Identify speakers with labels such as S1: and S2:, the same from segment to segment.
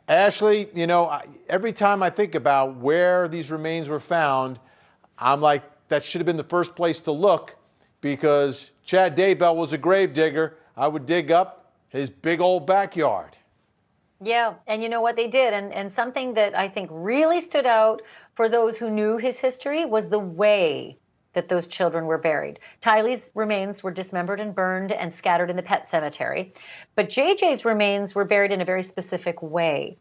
S1: Ashley, every time I think about where these remains were found, I'm like, that should have been the first place to look because Chad Daybell was a gravedigger. I would dig up his big old backyard.
S2: Yeah, and you know what they did, and something that I think really stood out for those who knew his history was the way that those children were buried. Tylee's remains were dismembered and burned and scattered in the pet cemetery, but JJ's remains were buried in a very specific way.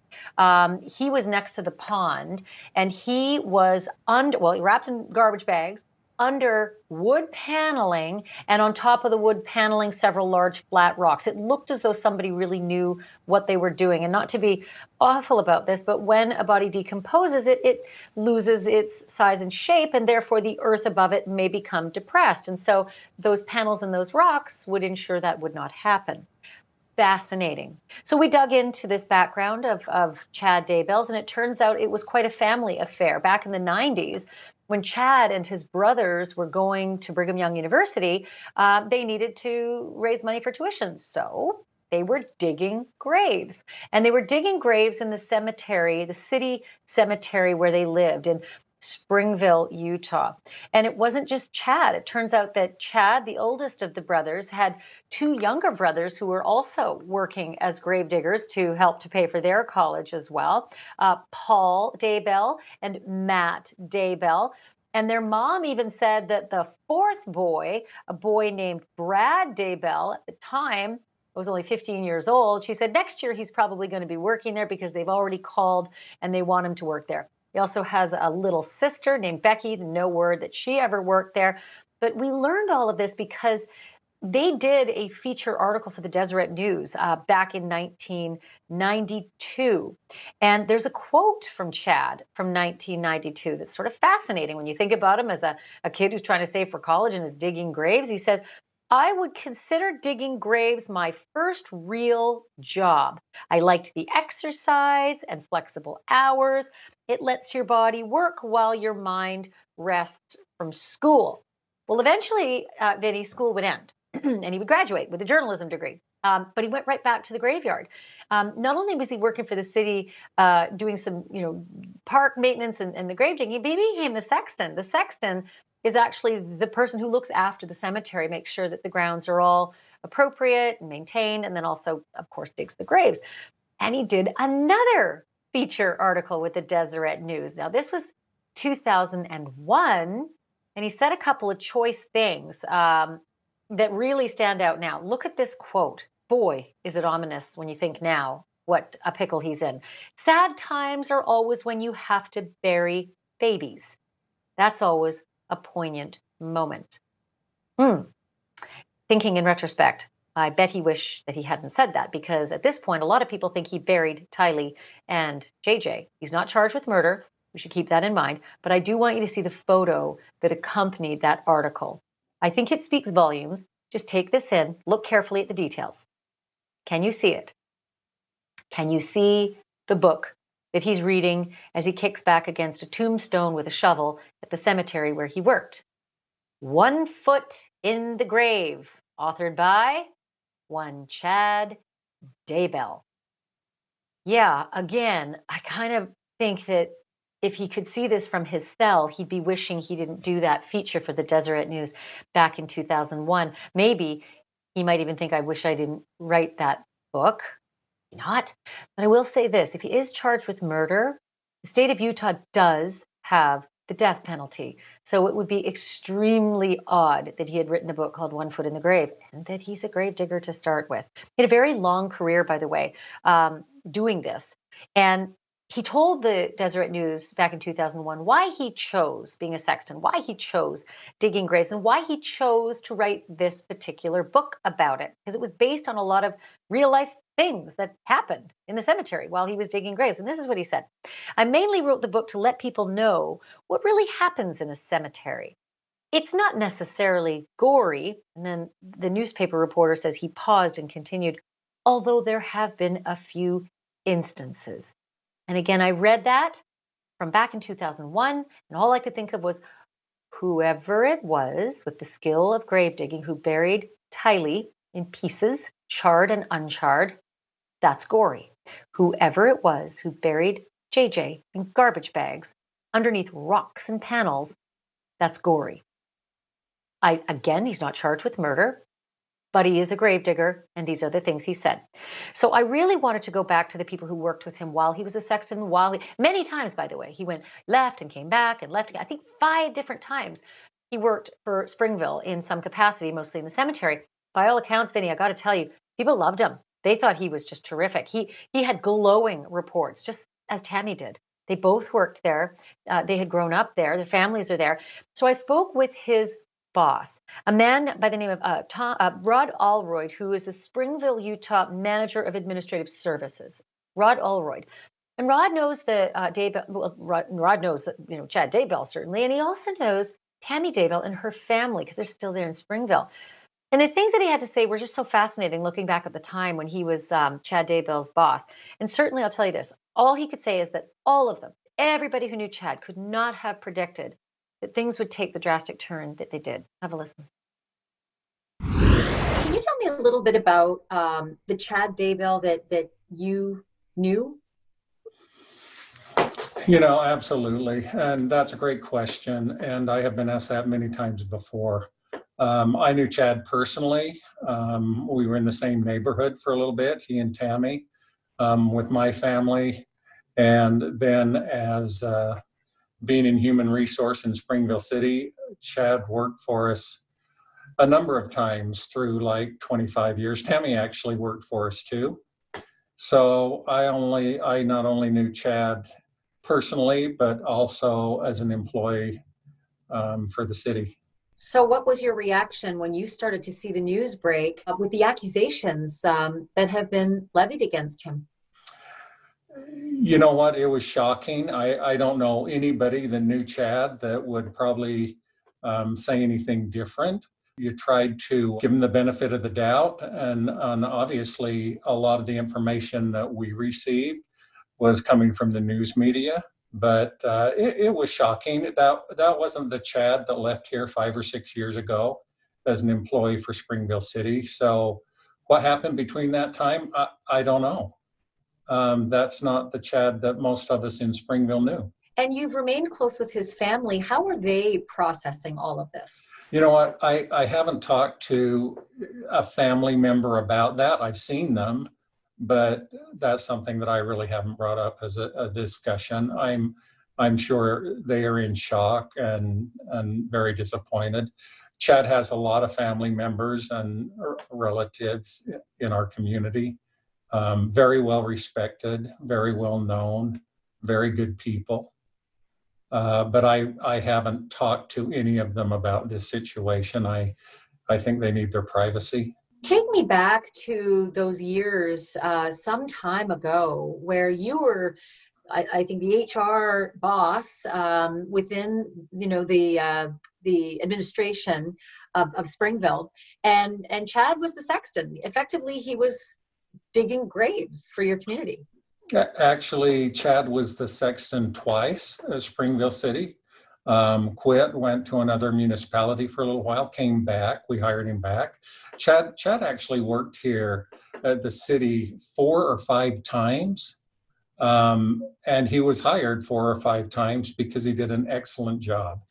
S2: He was next to the pond, and he was he wrapped in garbage bags under wood paneling, and on top of the wood paneling, several large flat rocks. It looked as though somebody really knew what they were doing. And not to be awful about this, but when a body decomposes, it loses its size and shape, and therefore the earth above it may become depressed. And so those panels and those rocks would ensure that would not happen. Fascinating. So we dug into this background of Chad Daybell's, and it turns out it was quite a family affair. Back in the 90s, when Chad and his brothers were going to Brigham Young University, they needed to raise money for tuition. So they were digging graves. And they were digging graves in the cemetery, the city cemetery where they lived in Springville, Utah. And it wasn't just Chad. It turns out that Chad, the oldest of the brothers, had two younger brothers who were also working as gravediggers to help to pay for their college as well, Paul Daybell and Matt Daybell. And their mom even said that the fourth boy, a boy named Brad Daybell, at the time was only 15 years old, she said next year he's probably going to be working there because they've already called and they want him to work there. He also has a little sister named Becky, no word that she ever worked there. But we learned all of this because they did a feature article for the Deseret News back in 1992. And there's a quote from Chad from 1992 that's sort of fascinating when you think about him as a kid who's trying to save for college and is digging graves. He says, I would consider digging graves my first real job. I liked the exercise and flexible hours. It lets your body work while your mind rests from school. Well, eventually, Vinny's school would end and he would graduate with a journalism degree. But he went right back to the graveyard. Not only was he working for the city, doing some, park maintenance and the grave digging, he became the sexton. The sexton is actually the person who looks after the cemetery, makes sure that the grounds are all appropriate and maintained, and then also, of course, digs the graves. And he did another feature article with the Deseret News. Now, this was 2001, and he said a couple of choice things that really stand out now. Look at this quote. Boy, is it ominous when you think now what a pickle he's in. Sad times are always when you have to bury babies. That's always a poignant moment. Thinking in retrospect, I bet he wished that he hadn't said that because at this point, a lot of people think he buried Tylee and JJ. He's not charged with murder. We should keep that in mind. But I do want you to see the photo that accompanied that article. I think it speaks volumes. Just take this in, look carefully at the details. Can you see it? Can you see the book that he's reading as he kicks back against a tombstone with a shovel at the cemetery where he worked? 1 Foot in the Grave, authored by one Chad Daybell. Yeah, again, I kind of think that if he could see this from his cell, he'd be wishing he didn't do that feature for the Deseret News back in 2001. Maybe he might even think, I wish I didn't write that book. Not. But I will say this, if he is charged with murder, the state of Utah does have the death penalty. So it would be extremely odd that he had written a book called 1 Foot in the Grave and that he's a gravedigger to start with. He had a very long career, by the way, doing this. And he told the Deseret News back in 2001 why he chose being a sexton, why he chose digging graves, and why he chose to write this particular book about it, because it was based on a lot of real life things that happened in the cemetery while he was digging graves. And this is what he said. I mainly wrote the book to let people know what really happens in a cemetery. It's not necessarily gory. And then the newspaper reporter says he paused and continued, although there have been a few instances. And again, I read that from back in 2001, and all I could think of was whoever it was with the skill of grave digging who buried Tylee in pieces, charred and uncharred, that's gory. Whoever it was who buried JJ in garbage bags underneath rocks and panels, that's gory. Again, he's not charged with murder, but he is a gravedigger, and these are the things he said. So I really wanted to go back to the people who worked with him while he was a sexton, many times, by the way, he went left and came back and left, I think 5 different times. He worked for Springville in some capacity, mostly in the cemetery. By all accounts, Vinny, I got to tell you, people loved him. They thought he was just terrific. He had glowing reports, just as Tammy did. They both worked there. They had grown up there. Their families are there. So I spoke with his boss, a man by the name of Rod Allroyd, who is a Springville, Utah manager of administrative services. Rod Allroyd. And Rod knows the Daybell, well, Rod knows that, Chad Daybell certainly, and he also knows Tammy Daybell and her family because they're still there in Springville. And the things that he had to say were just so fascinating looking back at the time when he was Chad Daybell's boss. And certainly I'll tell you this, all he could say is that all of them, everybody who knew Chad could not have predicted that things would take the drastic turn that they did. Have a listen.
S3: Can you tell me a little bit about the Chad Daybell that you knew?
S4: Absolutely. And that's a great question. And I have been asked that many times before. I knew Chad personally. We were in the same neighborhood for a little bit, he and Tammy, with my family. And then as being in human resource in Springville City, Chad worked for us a number of times through like 25 years. Tammy actually worked for us too. So I not only knew Chad personally, but also as an employee for the city.
S3: So what was your reaction when you started to see the news break with the accusations that have been levied against him?
S4: You know what? It was shocking. I don't know anybody that knew Chad that would probably say anything different. You tried to give him the benefit of the doubt, and obviously a lot of the information that we received was coming from the news media. But it was shocking. That wasn't the Chad that left here 5 or 6 years ago as an employee for Springville City. So what happened between that time, I don't know. That's not the Chad that most of us in Springville knew.
S3: And you've remained close with his family. How are they processing all of this?
S4: You know what? I haven't talked to a family member about that. I've seen them, but that's something that I really haven't brought up as a discussion. I'm sure they are in shock and very disappointed. Chad has a lot of family members and relatives in our community. Very well respected, very well known, very good people. But I haven't talked to any of them about this situation. I think they need their privacy.
S3: Take me back to those years some time ago where you were, I think, the HR boss within the administration of Springville, and Chad was the sexton. Effectively, he was digging graves for your community.
S4: Actually, Chad was the sexton twice at Springville City. Quit, went to another municipality for a little while, came back. We hired him back. Chad actually worked here at the city 4 or 5 times. And he was hired 4 or 5 times because he did an excellent job.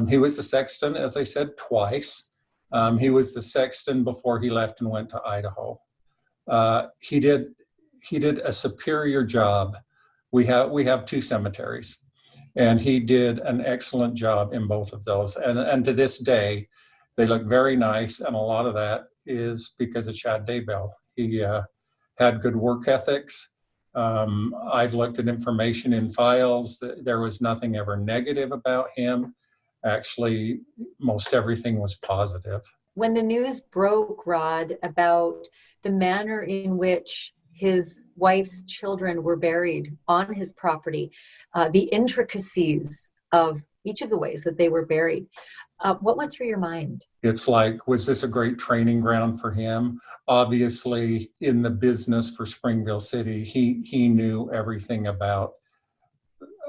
S4: He was the sexton, as I said, twice. He was the sexton before he left and went to Idaho. He did a superior job. We have 2 cemeteries, and he did an excellent job in both of those. And to this day, they look very nice, and a lot of that is because of Chad Daybell. He had good work ethics. I've looked at information in files. There was nothing ever negative about him. Actually, most everything was positive.
S3: When the news broke, Rod, about the manner in which his wife's children were buried on his property, the intricacies of each of the ways that they were buried, what went through your mind?
S4: It's like, was this a great training ground for him? Obviously, in the business for Springville City, he knew everything about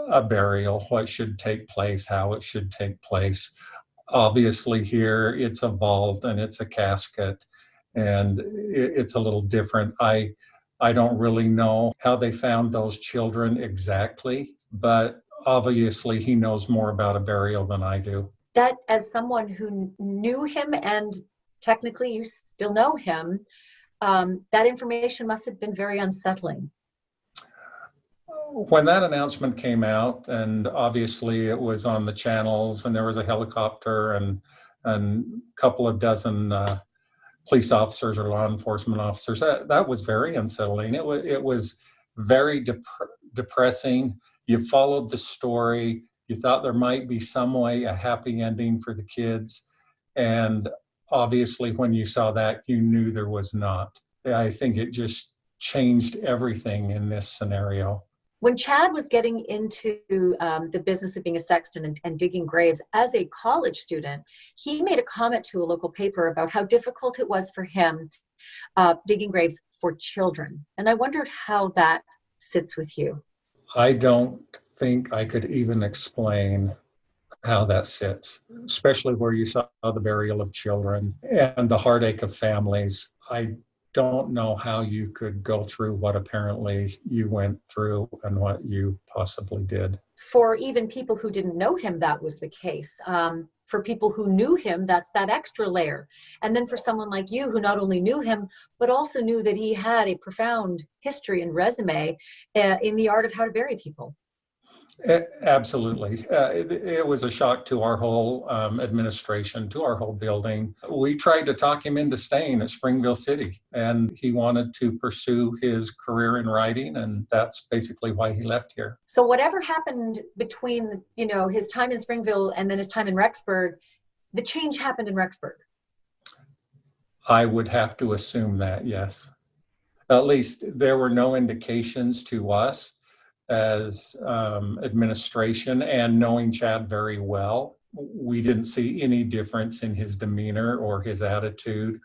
S4: a burial, what should take place, how it should take place. Obviously here it's evolved and it's a casket and it's a little different. I I don't really know how they found those children exactly, but obviously he knows more about a burial than I do.
S3: That, as someone who knew him, and technically you still know him, that information must have been very unsettling.
S4: When that announcement came out, and obviously it was on the channels, and there was a helicopter and a couple of dozen police officers or law enforcement officers, that was very unsettling. It was very depressing. You followed the story. You thought there might be some way, a happy ending for the kids. And obviously when you saw that, you knew there was not. I think it just changed everything in this scenario.
S3: When Chad was getting into the business of being a sexton and digging graves as a college student, he made a comment to a local paper about how difficult it was for him digging graves for children. And I wondered how that sits with you.
S4: I don't think I could even explain how that sits, especially where you saw the burial of children and the heartache of families. I don't know how you could go through what apparently you went through and what you possibly did.
S3: For even people who didn't know him, that was the case. For people who knew him, that's that extra layer. And then for someone like you who not only knew him, but also knew that he had a profound history and resume in the art of how to bury people.
S4: Absolutely. It was a shock to our whole administration, to our whole building. We tried to talk him into staying at Springville City, and he wanted to pursue his career in writing, and that's basically why he left here.
S3: So whatever happened between, his time in Springville and then his time in Rexburg, the change happened in Rexburg.
S4: I would have to assume that, yes. At least there were no indications to us as administration, and knowing Chad very well, we didn't see any difference in his demeanor or his attitude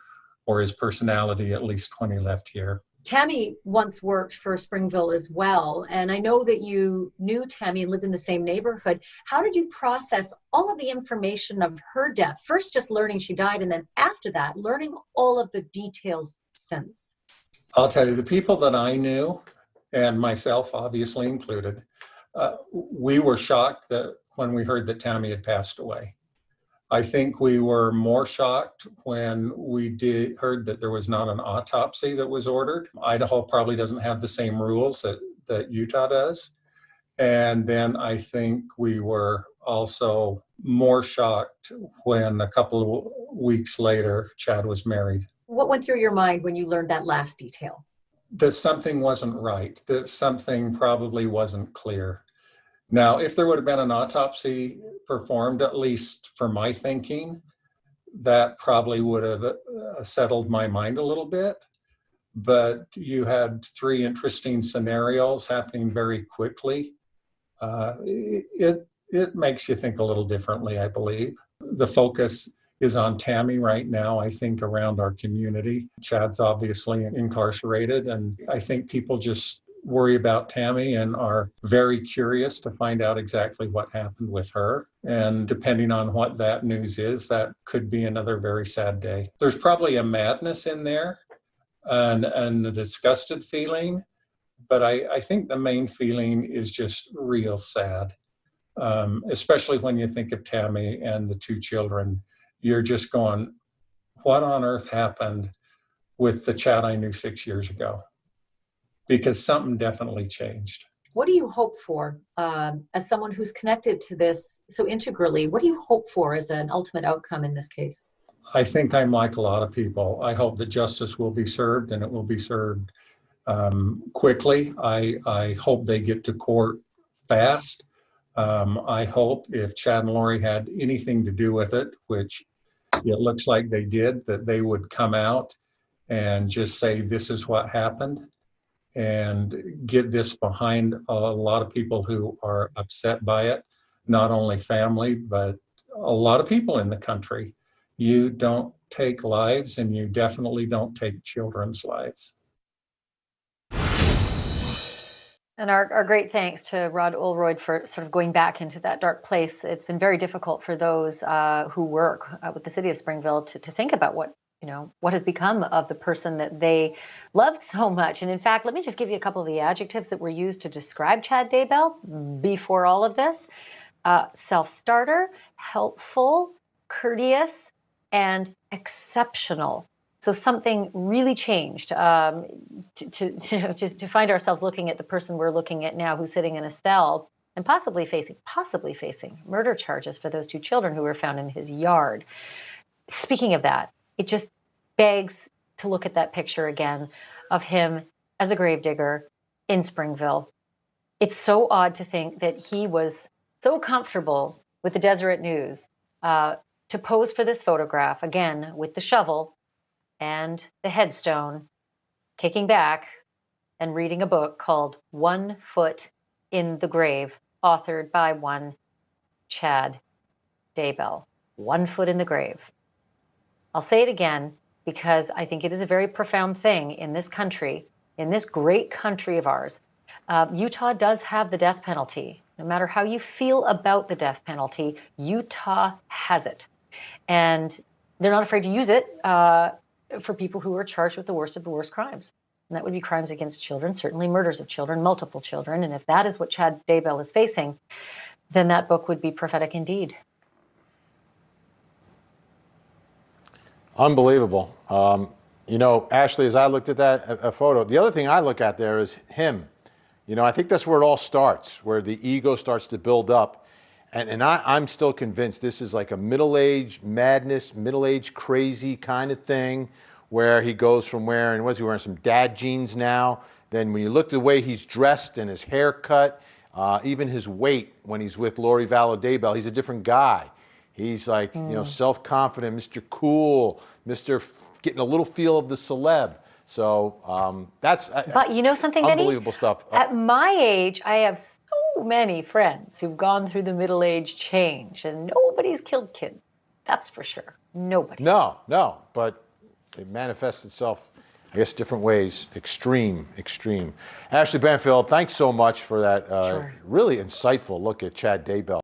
S4: or his personality, at least when he left here.
S3: Tammy once worked for Springville as well, and I know that you knew Tammy and lived in the same neighborhood. How did you process all of the information of her death? First, just learning she died, and then after that, learning all of the details since.
S4: I'll tell you, the people that I knew, and myself obviously included, we were shocked that when we heard that Tammy had passed away. I think we were more shocked when we heard that there was not an autopsy that was ordered. Idaho probably doesn't have the same rules that Utah does. And then I think we were also more shocked when a couple of weeks later, Chad was married.
S3: What went through your mind when you learned that last detail?
S4: That something wasn't right, that something probably wasn't clear. Now, if there would have been an autopsy performed, at least for my thinking, that probably would have settled my mind a little bit. But you had three interesting scenarios happening very quickly. It makes you think a little differently, I believe. The focus is on Tammy right now, I think, around our community. Chad's obviously incarcerated, and I think people just worry about Tammy and are very curious to find out exactly what happened with her. And depending on what that news is, that could be another very sad day. There's probably a madness in there and a disgusted feeling, but I think the main feeling is just real sad, especially when you think of Tammy and the two children. You're just going, what on earth happened with the Chad I knew 6 years ago? Because something definitely changed.
S3: What do you hope for as someone who's connected to this so integrally? What do you hope for as an ultimate outcome in this case?
S4: I think I'm like a lot of people. I hope that justice will be served, and it will be served quickly. I hope they get to court fast. I hope if Chad and Lori had anything to do with it, which it looks like they did, that they would come out and just say, this is what happened, and get this behind a lot of people who are upset by it, not only family, but a lot of people in the country. You don't take lives, and you definitely don't take children's lives.
S2: And our great thanks to Rod Oldroyd for sort of going back into that dark place. It's been very difficult for those who work with the city of Springville to think about what what has become of the person that they loved so much. And in fact, let me just give you a couple of the adjectives that were used to describe Chad Daybell before all of this. Self-starter, helpful, courteous, and exceptional. So something really changed to find ourselves looking at the person we're looking at now, who's sitting in a cell and possibly facing murder charges for those two children who were found in his yard. Speaking of that, it just begs to look at that picture again of him as a gravedigger in Springville. It's so odd to think that he was so comfortable with the Deseret News to pose for this photograph, again, with the shovel and the headstone, kicking back and reading a book called 1 Foot in the Grave, authored by one Chad Daybell. 1 foot in the grave. I'll say it again because I think it is a very profound thing in this country, in this great country of ours. Utah does have the death penalty. No matter how you feel about the death penalty, Utah has it. And they're not afraid to use it for people who are charged with the worst of the worst crimes. And that would be crimes against children, certainly murders of children, multiple children. And if that is what Chad Daybell is facing, then that book would be prophetic indeed.
S1: Unbelievable. Ashley, as I looked at that photo, the other thing I look at there is him. I think that's where it all starts, where the ego starts to build up. And I'm still convinced this is like a middle-aged madness, middle-aged crazy kind of thing, where he goes from wearing, was he wearing some dad jeans now? Then when you look at the way he's dressed and his haircut, even his weight when he's with Lori Vallow Daybell, he's a different guy. He's like, self-confident, Mr. Cool, Mr. Getting a little feel of the celeb. So that's
S2: but you know something,
S1: unbelievable
S2: Vinny?
S1: stuff.
S2: At my age, I have so many friends who've gone through the middle-age change, and nobody's killed kids. That's for sure. Nobody.
S1: No, but it manifests itself, I guess, different ways. Extreme. Ashley Banfield, thanks so much for that really insightful look at Chad Daybell.